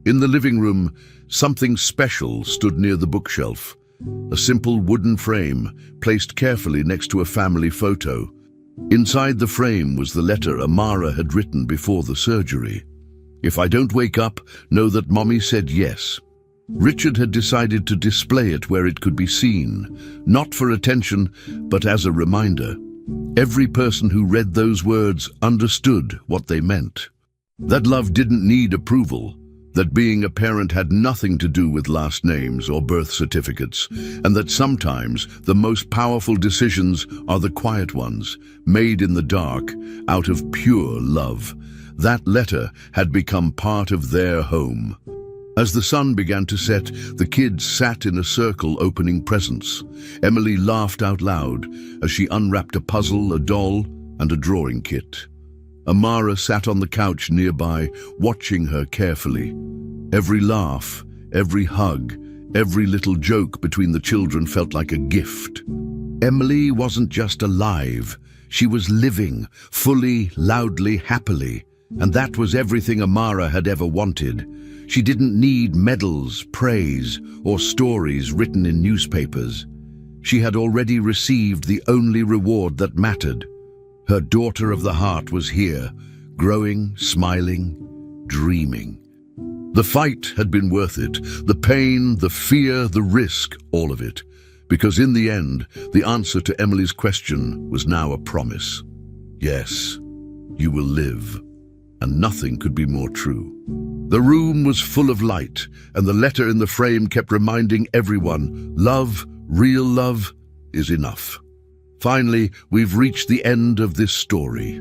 In the living room, something special stood near the bookshelf. A simple wooden frame, placed carefully next to a family photo. Inside the frame was the letter Amara had written before the surgery. "If I don't wake up, know that Mommy said yes." Richard had decided to display it where it could be seen, not for attention, but as a reminder. Every person who read those words understood what they meant. That love didn't need approval, that being a parent had nothing to do with last names or birth certificates, and that sometimes the most powerful decisions are the quiet ones, made in the dark, out of pure love. That letter had become part of their home. As the sun began to set, the kids sat in a circle opening presents. Emily laughed out loud as she unwrapped a puzzle, a doll, and a drawing kit. Amara sat on the couch nearby, watching her carefully. Every laugh, every hug, every little joke between the children felt like a gift. Emily wasn't just alive, she was living, fully, loudly, happily. And that was everything Amara had ever wanted. She didn't need medals, praise, or stories written in newspapers. She had already received the only reward that mattered. Her daughter of the heart was here, growing, smiling, dreaming. The fight had been worth it, the pain, the fear, the risk, all of it. Because in the end, the answer to Emily's question was now a promise. Yes, you will live. And nothing could be more true. The room was full of light, and the letter in the frame kept reminding everyone, love, real love, is enough. Finally, we've reached the end of this story.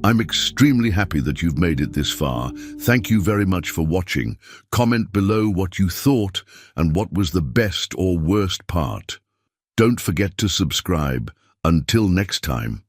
I'm extremely happy that you've made it this far. Thank you very much for watching. Comment below what you thought and what was the best or worst part. Don't forget to subscribe. Until next time.